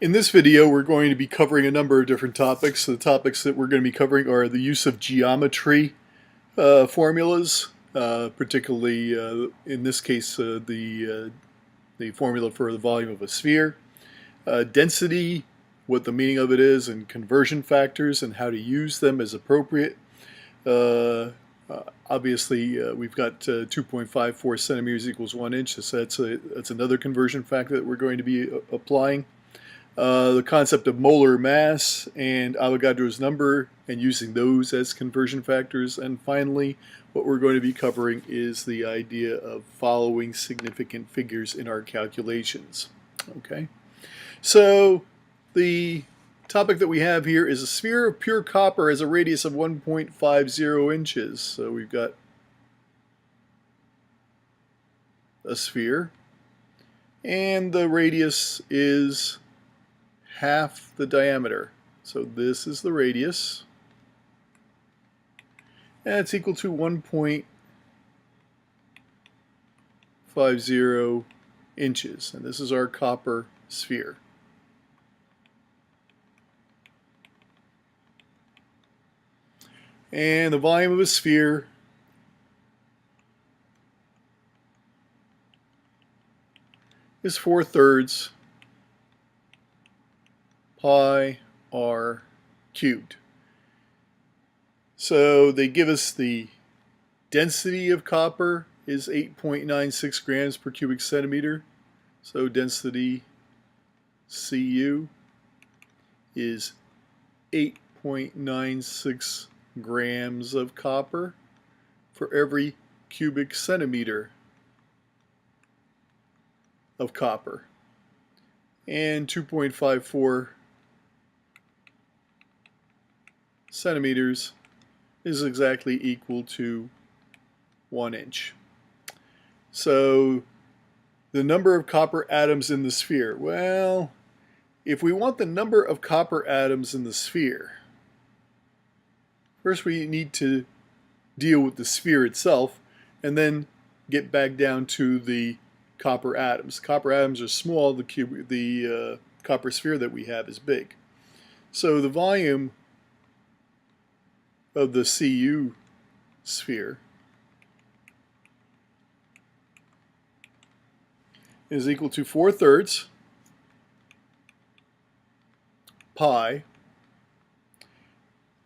In this video, we're going to be covering a number of different topics. The topics that we're going to be covering are the use of geometry formulas, particularly in this case the formula for the volume of a sphere, density, what the meaning of it is, and conversion factors and how to use them as appropriate. Obviously, we've got 2.54 centimeters equals 1 inch, so that's another conversion factor that we're going to be applying. The concept of molar mass and Avogadro's number and using those as conversion factors. And finally, what we're going to be covering is the idea of following significant figures in our calculations. Okay, so the topic that we have here is a sphere of pure copper has a radius of 1.50 inches. So we've got a sphere, and the radius is half the diameter. So this is the radius, and it's equal to 1.50 inches, and this is our copper sphere. And the volume of a sphere is 4/3 pi r cubed. So they give us the density of copper is 8.96 grams per cubic centimeter. So density Cu is 8.96 grams of copper for every cubic centimeter of copper. And 2.54 centimeters is exactly equal to 1 inch. So the number of copper atoms in the sphere. Well, if we want the number of copper atoms in the sphere, first we need to deal with the sphere itself and then get back down to the copper atoms. Copper atoms are small, the copper sphere that we have is big. So the volume of the Cu sphere is equal to 4/3 pi,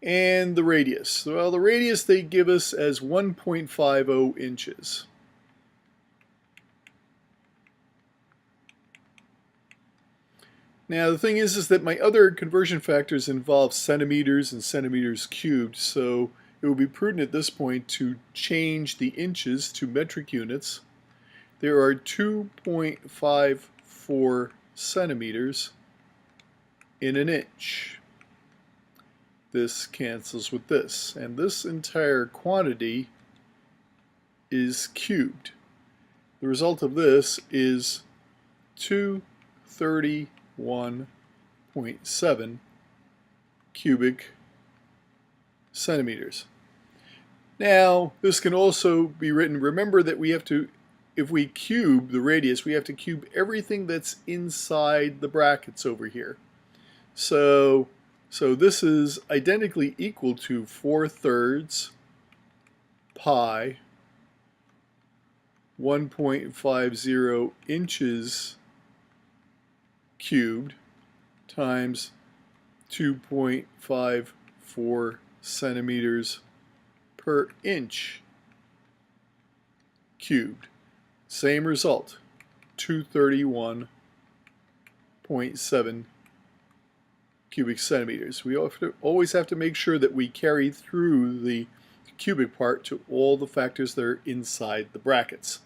and the radius. Well, the radius they give us as 1.50 inches. Now the thing is that my other conversion factors involve centimeters and centimeters cubed, so it would be prudent at this point to change the inches to metric units. There are 2.54 centimeters in an inch. This cancels with this, and this entire quantity is cubed. The result of this is 231.7 cubic centimeters. Now, this can also be written, remember that we have to, if we cube the radius, we have to cube everything that's inside the brackets over here. So this is identically equal to 4/3 pi 1.50 inches cubed times 2.54 centimeters per inch cubed. Same result, 231.7 cubic centimeters. We always have to make sure that we carry through the cubic part to all the factors that are inside the brackets.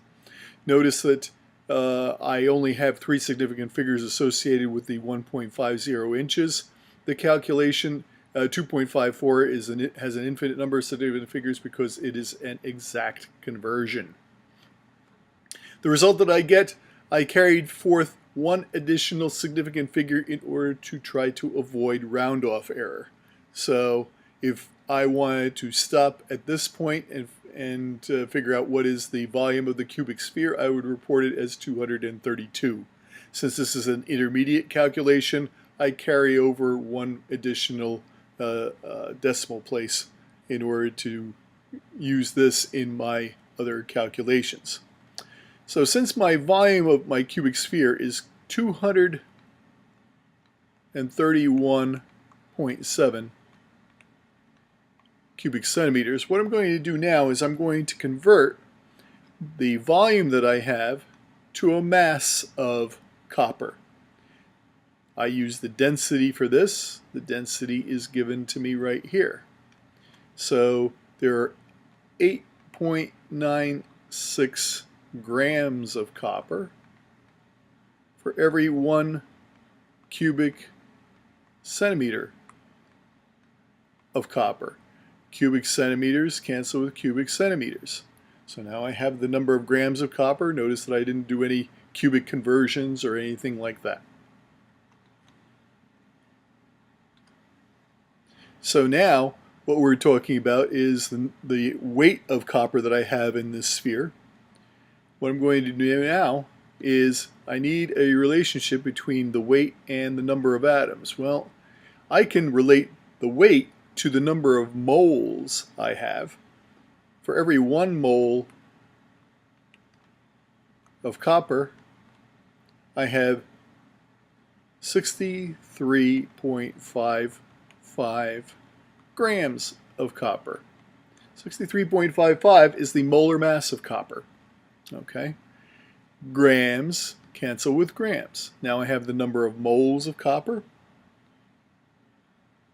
Notice that I only have 3 significant figures associated with the 1.50 inches. The calculation 2.54 has an infinite number of significant figures because it is an exact conversion. The result that I get, I carried forth one additional significant figure in order to try to avoid round-off error. So if I wanted to stop at this point and figure out what is the volume of the cubic sphere, I would report it as 232. Since this is an intermediate calculation, I carry over one additional decimal place in order to use this in my other calculations. So since my volume of my cubic sphere is 231.7 cubic centimeters, what I'm going to do now is I'm going to convert the volume that I have to a mass of copper. I use the density for this. The density is given to me right here. So there are 8.96 grams of copper for every 1 cubic centimeter of copper. Cubic centimeters cancel with cubic centimeters. So now I have the number of grams of copper. Notice that I didn't do any cubic conversions or anything like that. So now what we're talking about is the weight of copper that I have in this sphere. What I'm going to do now is I need a relationship between the weight and the number of atoms. Well, I can relate the weight to the number of moles I have. For every 1 mole of copper, I have 63.55 grams of copper. 63.55 is the molar mass of copper. Okay, grams cancel with grams. Now I have the number of moles of copper.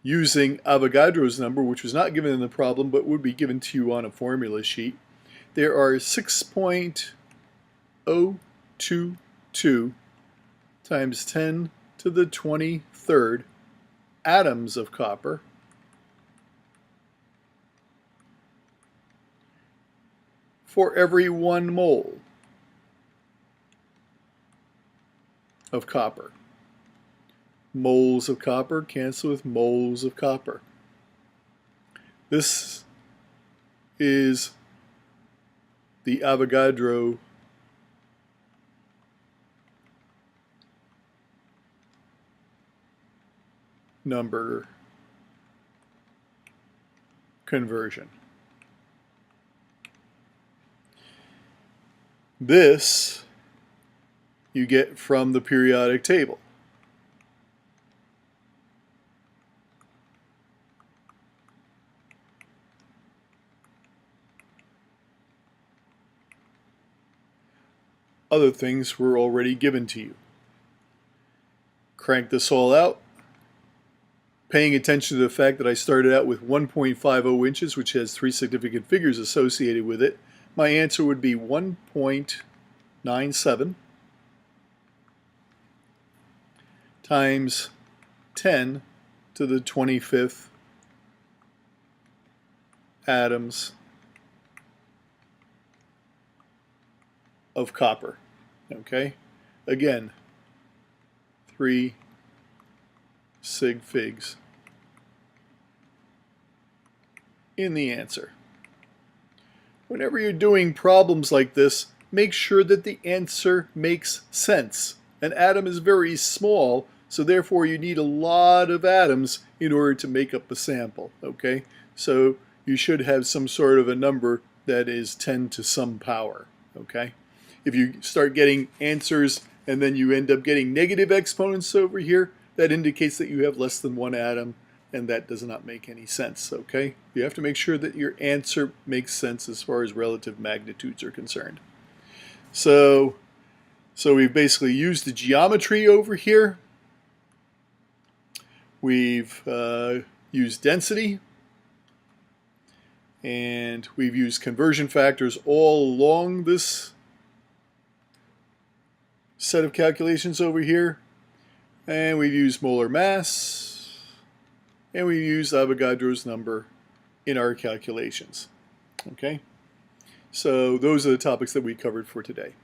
Using Avogadro's number, which was not given in the problem but would be given to you on a formula sheet, there are 6.022 times 10 to the 23rd atoms of copper for every 1 mole of copper. Moles of copper cancel with moles of copper. This is the Avogadro number conversion. This you get from the periodic table. Other things were already given to you. Crank this all out, paying attention to the fact that I started out with 1.50 inches, which has 3 significant figures associated with it. My answer would be 1.97 times 10 to the 25th atoms of copper. Okay, again, 3 sig figs in the answer. Whenever you're doing problems like this, make sure that the answer makes sense. An atom is very small, so therefore you need a lot of atoms in order to make up a sample. Okay, so you should have some sort of a number that is 10 to some power. Okay, if you start getting answers and then you end up getting negative exponents over here, that indicates that you have less than 1 atom, and that does not make any sense. Okay, you have to make sure that your answer makes sense as far as relative magnitudes are concerned. So we've basically used the geometry over here. We've used density, and we've used conversion factors all along this set of calculations over here, and we've used molar mass, and we've used Avogadro's number in our calculations. Okay, so those are the topics that we covered for today.